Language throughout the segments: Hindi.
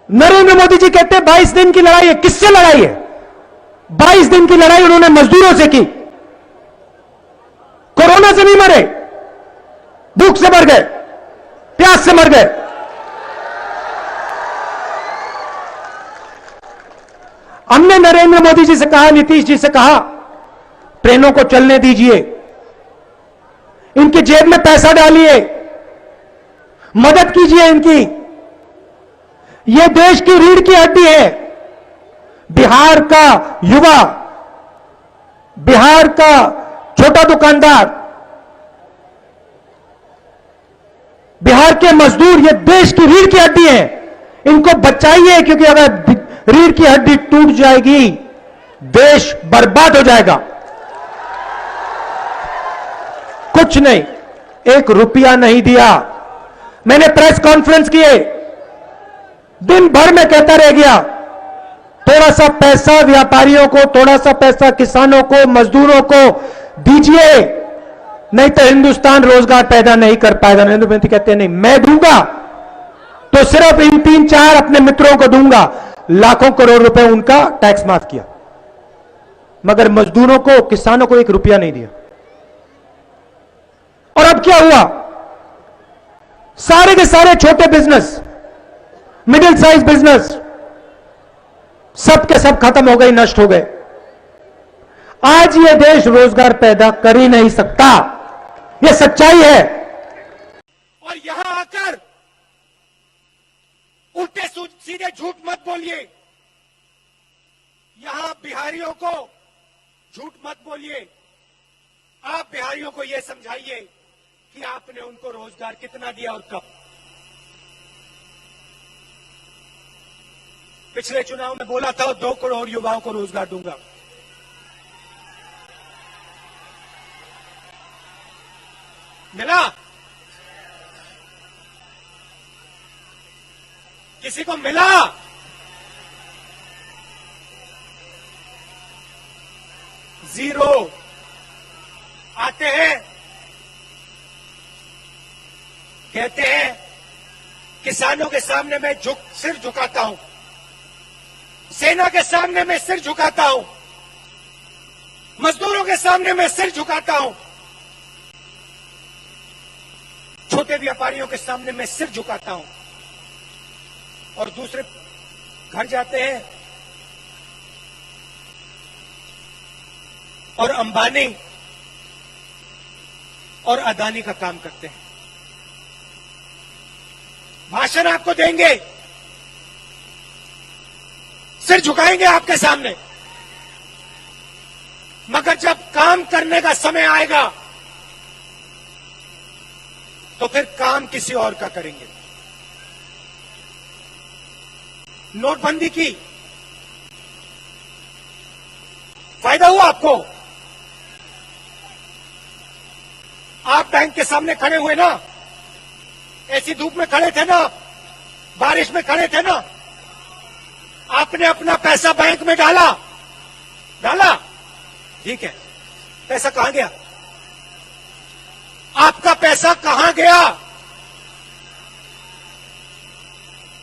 नरेंद्र मोदी जी कहते हैं 22 दिन की लड़ाई है। किससे लड़ाई है? 22 दिन की लड़ाई उन्होंने मजदूरों से की। कोरोना से नहीं मरे, भूख से मर गए, प्यास से मर गए। हमने नरेंद्र मोदी जी से कहा, नीतीश जी से कहा, ट्रेनों को चलने दीजिए, इनकी जेब में पैसा डालिए, मदद कीजिए इनकी। ये देश की रीढ़ की हड्डी है। बिहार का युवा, बिहार का छोटा दुकानदार, बिहार के मजदूर, ये देश की रीढ़ की हड्डी है। इनको बचाइए, क्योंकि अगर रीढ़ की हड्डी टूट जाएगी, देश बर्बाद हो जाएगा। कुछ नहीं, 1 रुपया नहीं दिया। मैंने प्रेस कॉन्फ्रेंस किए, दिन भर में कहता रह गया, थोड़ा सा पैसा व्यापारियों को, थोड़ा सा पैसा किसानों को, मजदूरों को दीजिए, नहीं तो हिंदुस्तान रोजगार पैदा नहीं कर पाएगा। नरेंद्र मोदी कहते हैं नहीं, मैं दूंगा तो सिर्फ इन 3-4 अपने मित्रों को दूंगा। लाखों करोड़ रुपए उनका टैक्स माफ किया, मगर मजदूरों को, किसानों को 1 रुपया नहीं दिया। और अब क्या हुआ? सारे के सारे छोटे बिजनेस, मिडिल साइज बिजनेस, सब के सब खत्म हो गए, नष्ट हो गए। आज ये देश रोजगार पैदा कर ही नहीं सकता, ये सच्चाई है। और यहां आकर उल्टे सीधे झूठ मत बोलिए। यहां बिहारियों को झूठ मत बोलिए। आप बिहारियों को यह समझाइए कि आपने उनको रोजगार कितना दिया और कब। पिछले चुनाव में बोला था 2 करोड़ युवाओं को रोजगार दूंगा। मिला? किसी को मिला? ज़ीरो। आते हैं, कहते हैं किसानों के सामने मैं सिर झुकाता हूं, सेना के सामने मैं सिर झुकाता हूं, मजदूरों के सामने मैं सिर झुकाता हूं, छोटे व्यापारियों के सामने मैं सिर झुकाता हूं। और दूसरे घर जाते हैं और अंबानी और अदानी का काम करते हैं। भाषण आपको देंगे, सिर झुकाएंगे आपके सामने, मगर जब काम करने का समय आएगा तो फिर काम किसी और का करेंगे। नोटबंदी की फायदा हुआ आपको? आप बैंक के सामने खड़े हुए ना, ऐसी धूप में खड़े थे ना, बारिश में खड़े थे ना, आपने अपना पैसा बैंक में डाला, ठीक है, पैसा कहां गया? आपका पैसा कहां गया?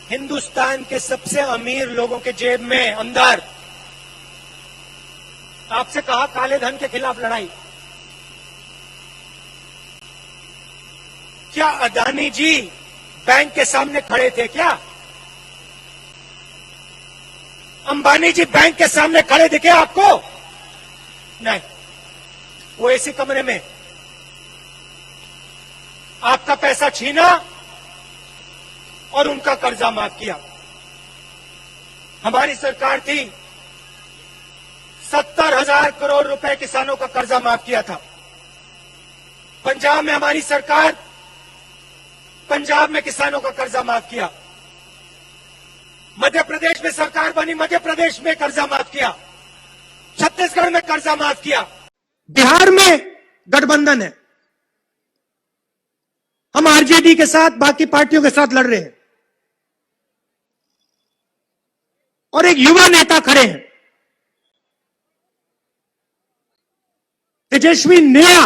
हिंदुस्तान के सबसे अमीर लोगों के जेब में अंदर। आपसे कहा काले धन के खिलाफ लड़ाई। क्या अदानी जी बैंक के सामने खड़े थे क्या? अंबानी जी बैंक के सामने खड़े दिखे आपको? नहीं, वो ऐसे कमरे में आपका पैसा छीना और उनका कर्जा माफ किया। हमारी सरकार थी, 70,000 करोड़ रुपए किसानों का कर्जा माफ किया था। पंजाब में हमारी सरकार, पंजाब में किसानों का कर्जा माफ किया। मध्य प्रदेश में सरकार बनी, मध्य प्रदेश में कर्जा माफ किया। छत्तीसगढ़ में कर्जा माफ किया। बिहार में गठबंधन है, हम आरजेडी के साथ, बाकी पार्टियों के साथ लड़ रहे हैं। और एक युवा नेता खड़े हैं, तेजस्वी नया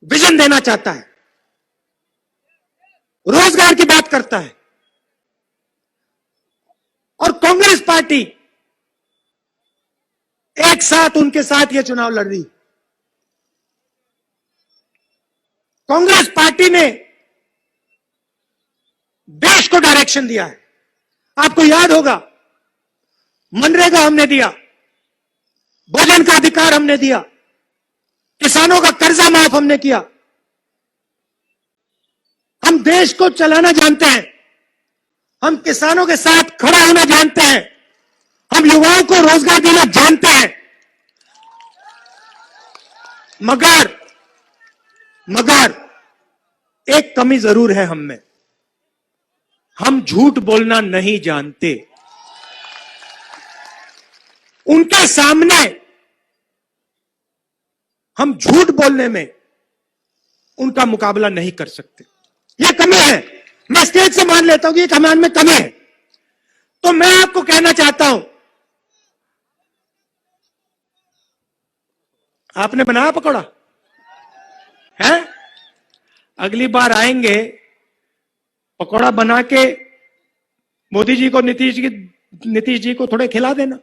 विजन देना चाहता है, रोजगार की बात करता है। और कांग्रेस पार्टी एक साथ उनके साथ यह चुनाव लड़ रही। कांग्रेस पार्टी ने देश को डायरेक्शन दिया है। आपको याद होगा, मनरेगा हमने दिया, भोजन का अधिकार हमने दिया, किसानों का कर्जा माफ हमने किया। हम देश को चलाना जानते हैं, हम किसानों के साथ खड़ा होना जानते हैं, हम युवाओं को रोजगार देना जानते हैं। मगर एक कमी जरूर है हम में, हम झूठ बोलना नहीं जानते। उनके सामने हम झूठ बोलने में उनका मुकाबला नहीं कर सकते। यह कमी है, मैं स्टेज से मान लेता हूं कि एक हमारे में कमी है। तो मैं आपको कहना चाहता हूं, आपने बनाया पकौड़ा है? अगली बार आएंगे, पकौड़ा बना के मोदी जी को, नीतीश जी को थोड़े खिला देना।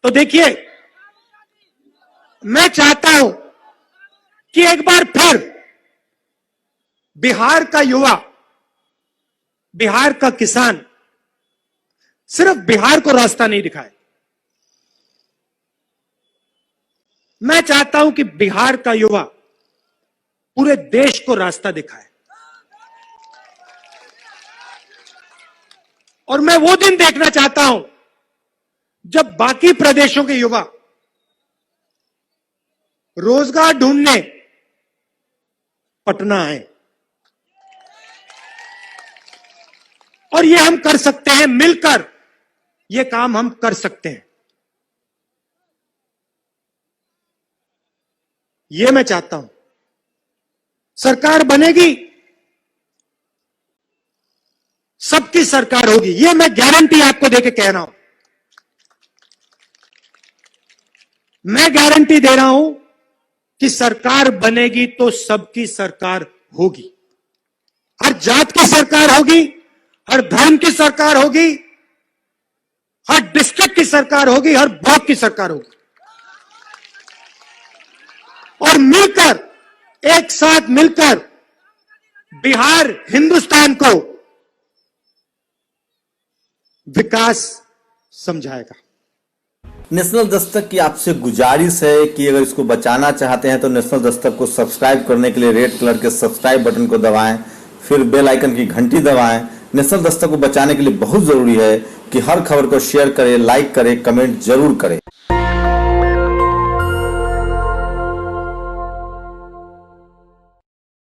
तो देखिए, मैं चाहता हूं कि एक बार फिर बिहार का युवा, बिहार का किसान सिर्फ बिहार को रास्ता नहीं दिखाए। मैं चाहता हूं कि बिहार का युवा पूरे देश को रास्ता दिखाए। और मैं वो दिन देखना चाहता हूं जब बाकी प्रदेशों के युवा रोजगार ढूंढने पटना आए। और ये हम कर सकते हैं, मिलकर ये काम हम कर सकते हैं। ये मैं चाहता हूं। सरकार बनेगी, सबकी सरकार होगी, ये मैं गारंटी आपको देके कह रहा हूं। मैं गारंटी दे रहा हूं कि सरकार बनेगी तो सबकी सरकार होगी। हर जात की सरकार होगी, हर धर्म की सरकार होगी, हर डिस्ट्रिक्ट की सरकार होगी, हर ब्लॉक की सरकार होगी। और मिलकर, एक साथ मिलकर बिहार हिंदुस्तान को विकास समझाएगा। नेशनल दस्तक की आपसे गुजारिश है कि अगर इसको बचाना चाहते हैं तो नेशनल दस्तक को सब्सक्राइब करने के लिए रेड कलर के सब्सक्राइब बटन को दबाएं, फिर बेल आइकन की घंटी दबाएं। नेशनल दस्तक को बचाने के लिए बहुत जरूरी है कि हर खबर को शेयर करें, लाइक करें, कमेंट जरूर करें।